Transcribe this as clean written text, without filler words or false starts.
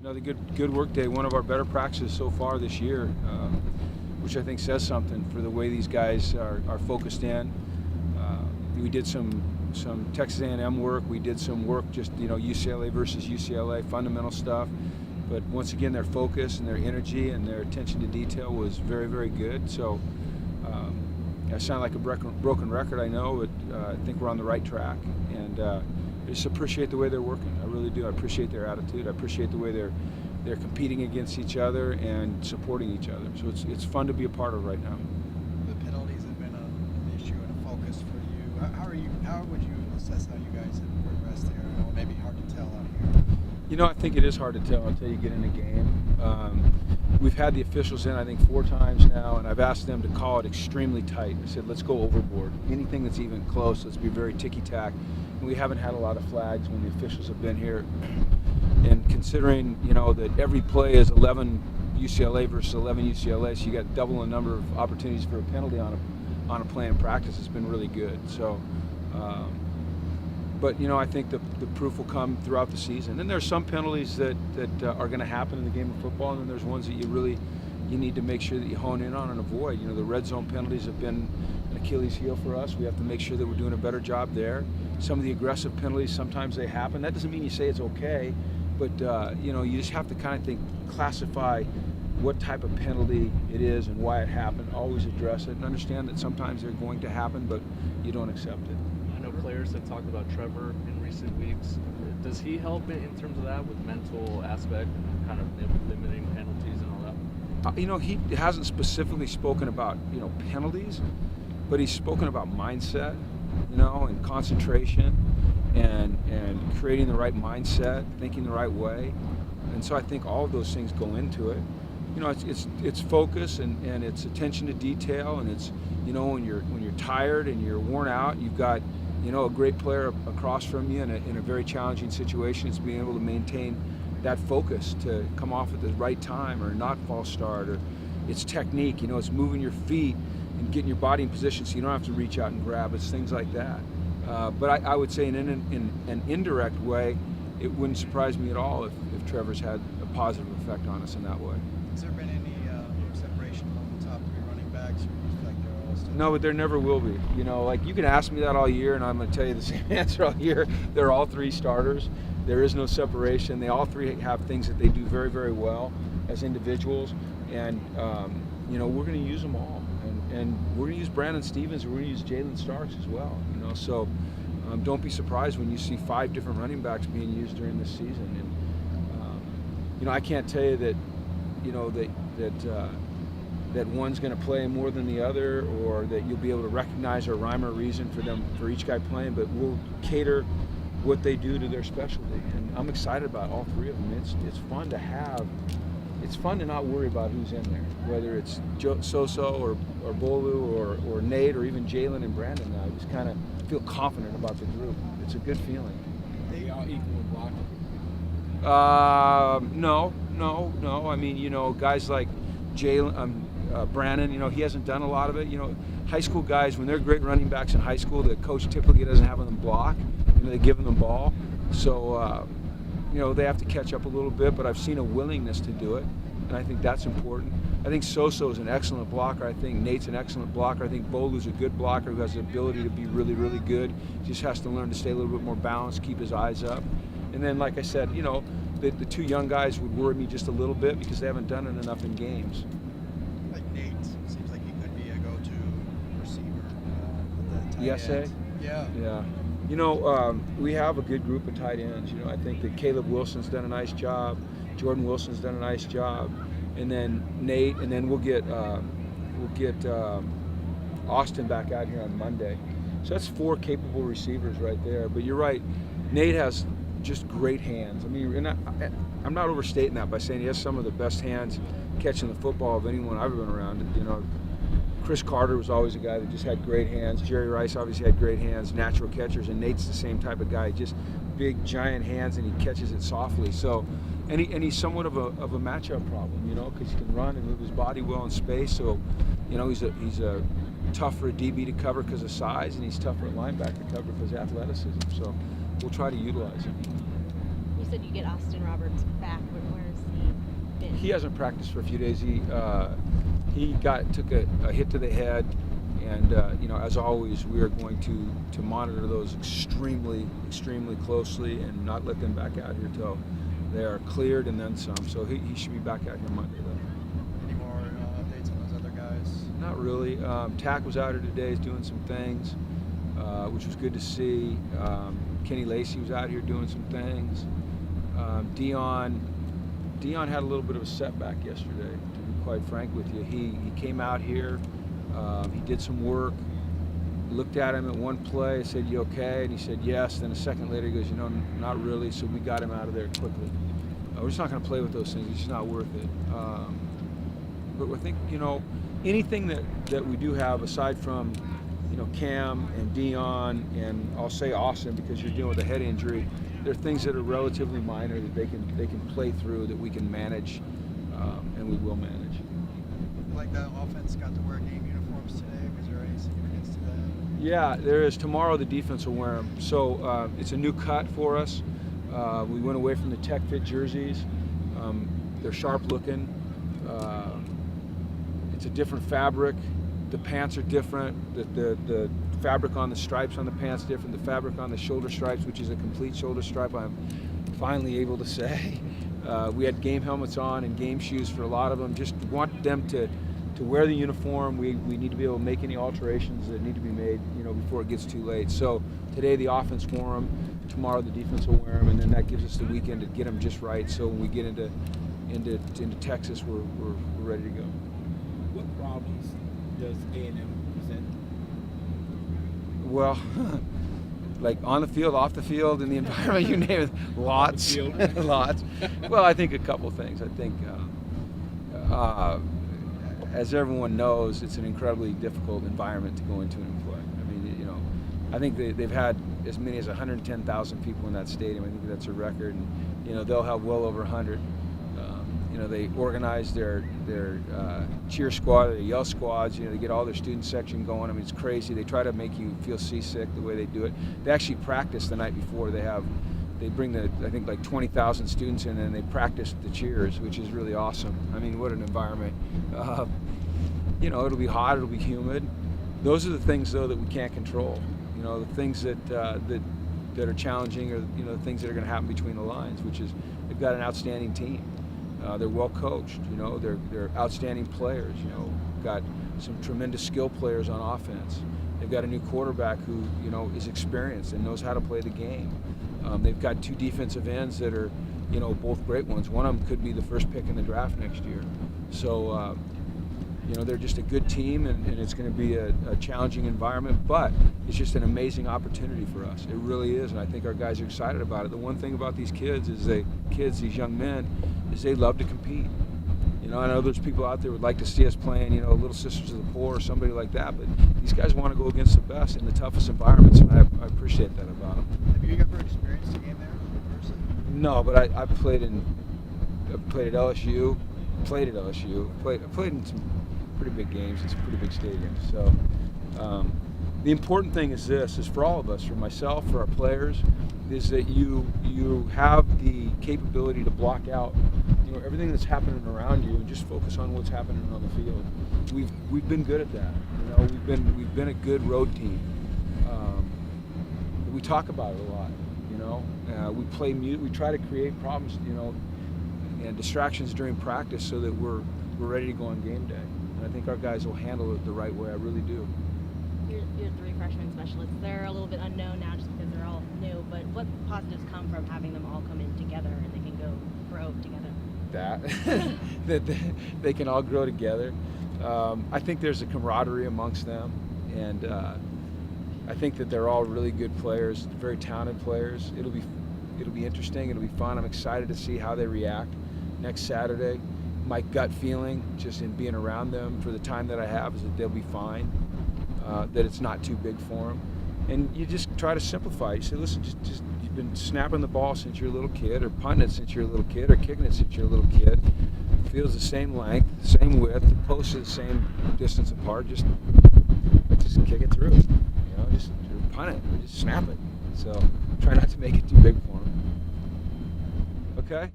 Another good work day. One of our better practices so far this year, which I think says something for the way these guys are focused in. We did some Texas A&M work. We did some work just UCLA versus UCLA fundamental stuff. But once again, their focus and their energy and their attention to detail was very, very good. So I sound like a broken record, I know, but I think we're on the right track. And I just appreciate the way they're working. I really do. I appreciate their attitude. I appreciate the way they're competing against each other and supporting each other. So it's fun to be a part of right now. The penalties have been an issue and a focus for you. How would you assess how you guys have progressed there? I know it may be hard to tell out here. I think it is hard to tell until you get in a game. We've had the officials in, I think, 4 times now, and I've asked them to call it extremely tight. I said, let's go overboard. Anything that's even close, let's be very ticky-tack. And we haven't had a lot of flags when the officials have been here. And considering, that every play is 11 UCLA versus 11 UCLA, so you got double the number of opportunities for a penalty on a play in practice, it's been really good. So, but I think the proof will come throughout the season. And there's some penalties that are going to happen in the game of football, and then there's ones that you need to make sure that you hone in on and avoid. The red zone penalties have been an Achilles heel for us. We have to make sure that we're doing a better job there. Some of the aggressive penalties, sometimes they happen. That doesn't mean you say it's okay, but you just have to kind of classify what type of penalty it is and why it happened. Always address it and understand that sometimes they're going to happen, but you don't accept it. I know players have talked about Trevor in recent weeks. Does he help in terms of that with mental aspect and kind of limiting penalties and all that? He hasn't specifically spoken about, penalties, but he's spoken about mindset, and concentration and creating the right mindset, thinking the right way. And so I think all of those things go into it. It's focus and it's attention to detail, and it's, when you're tired and you're worn out, you've got, a great player across from you in a very challenging situation. It's being able to maintain that focus to come off at the right time or not false start, or it's technique, it's moving your feet and getting your body in position so you don't have to reach out and grab. It's things like that. But I would say in an indirect way, it wouldn't surprise me at all if Trevor's had a positive effect on us in that way. Has there been any separation among the top 3 running backs, or do you feel like they're all still? No, but there never will be. You can ask me that all year, and I'm going to tell you the same answer all year. They're all 3 starters. There is no separation. They all 3 have things that they do very, very well as individuals, and we're going to use them all. And we're going to use Brandon Stevens, and we're going to use Jalen Starks as well. So don't be surprised when you see 5 different running backs being used during this season. And I can't tell you that that one's going to play more than the other, or that you'll be able to recognize or rhyme or reason for each guy playing. But we'll cater what they do to their specialty, and I'm excited about all 3 of them. It's fun to have. It's fun to not worry about who's in there, whether it's Soso or Bolu or Nate or even Jalen and Brandon. Now, I just kind of feel confident about the group. It's a good feeling. They all equal with blocking? No. I mean, guys like Jalen, Brandon, he hasn't done a lot of it. High school guys, when they're great running backs in high school, the coach typically doesn't have them block. They give them the ball. So, they have to catch up a little bit, but I've seen a willingness to do it, and I think that's important. I think Soso is an excellent blocker. I think Nate's an excellent blocker. I think Bolu's a good blocker who has the ability to be really, really good. He just has to learn to stay a little bit more balanced, keep his eyes up. And then, like I said, the 2 young guys would worry me just a little bit because they haven't done it enough in games. Like Nate, seems like he could be a go-to receiver with the tight Yes, ends. Yeah. Yeah. We have a good group of tight ends. I think that Caleb Wilson's done a nice job. Jordan Wilson's done a nice job. And then Nate, and then we'll get Austin back out here on Monday. So that's 4 capable receivers right there. But you're right, Nate has just great hands. I mean, and I'm not overstating that by saying he has some of the best hands catching the football of anyone I've ever been around. Chris Carter was always a guy that just had great hands. Jerry Rice obviously had great hands, natural catchers, and Nate's the same type of guy, just big, giant hands, and he catches it softly. So, and he's somewhat of a matchup problem, because he can run and move his body well in space. So, he's tough for a DB to cover because of size, and he's tough for a linebacker to cover because of athleticism. So, we'll try to utilize him. You said you get Austin Roberts back. Where is He hasn't practiced for a few days. He took a hit to the head, and as always, we are going to monitor those extremely closely and not let them back out here till they are cleared and then some. So he should be back out here Monday though. Any more updates on those other guys? Not really. Tack was out here today, is doing some things, which was good to see. Kenny Lacey was out here doing some things. Dion had a little bit of a setback yesterday, to be quite frank with you. He came out here, he did some work, looked at him at one play, said, "You okay?" And he said, "Yes." Then a second later he goes, "Not really." So we got him out of there quickly. We're just not going to play with those things. It's just not worth it. But I think, anything that we do have aside from, Cam and Dion, and I'll say Austin because you're dealing with a head injury, there are things that are relatively minor that they can play through, that we can manage, and we will manage. Like the offense got to wear game uniforms today. Was there any significance to that? Yeah, there is. Tomorrow the defense will wear them. So it's a new cut for us. We went away from the Tech Fit jerseys. They're sharp looking. It's a different fabric. The pants are different. The fabric on the stripes on the pants different. The fabric on the shoulder stripes, which is a complete shoulder stripe, I'm finally able to say. We had game helmets on and game shoes for a lot of them. Just want them to wear the uniform. We need to be able to make any alterations that need to be made, before it gets too late. So today the offense wore them. Tomorrow the defense will wear them, and then that gives us the weekend to get them just right. So when we get into Texas, we're ready to go. What problems does A&M present? Well, like on the field, off the field, in the environment, you name it, lots, lots. Well, I think a couple things. I think, as everyone knows, it's an incredibly difficult environment to go into and play. I mean, I think they've had as many as 110,000 people in that stadium. I think that's a record, and they'll have well over 100. They organize their cheer squad, their yell squads. They get all their student section going. I mean, it's crazy. They try to make you feel seasick the way they do it. They actually practice the night before. They bring I think like 20,000 students in, and they practice the cheers, which is really awesome. I mean, what an environment. It'll be hot, it'll be humid. Those are the things though that we can't control. The things that are challenging are the things that are going to happen between the lines, which is they've got an outstanding team. They're well coached, they're outstanding players, got some tremendous skill players on offense. They've got a new quarterback who, is experienced and knows how to play the game. They've got two defensive ends that are, both great ones. One of them could be the first pick in the draft next year. So, they're just a good team, and it's going to be a challenging environment, but it's just an amazing opportunity for us. It really is, and I think our guys are excited about it. The one thing about these kids, these young men, is they love to compete. I know there's people out there who would like to see us playing, Little Sisters of the Poor or somebody like that, but these guys want to go against the best in the toughest environments, and I appreciate that about them. Have you ever experienced a game there in person? No, but I played at LSU, played in some pretty big games. It's a pretty big stadium. So the important thing is for all of us, for myself, for our players, is that you have the capability to block out everything that's happening around you and just focus on what's happening on the field. We've been good at that. We've been a good road team. We talk about it a lot. We play music. We try to create problems, and distractions during practice so that we're ready to go on game day. And I think our guys will handle it the right way. I really do. Your three freshman specialists, they're a little bit unknown now just because they're all new, but what positives come from having them all come in together and they can go grow together? That they can all grow together. I think there's a camaraderie amongst them, and I think that they're all really good players, very talented players. It'll be interesting. It'll be fun. I'm excited to see how they react next Saturday. My gut feeling, just in being around them for the time that I have, is that they'll be fine. That it's not too big for them. And you just try to simplify. You say, listen, just you've been snapping the ball since you're a little kid, or punting it since you're a little kid, or kicking it since you're a little kid. Field's the same length, same width, the posts are the same distance apart. Just kick it through. Just punt it, or just snap it. So try not to make it too big for them. Okay?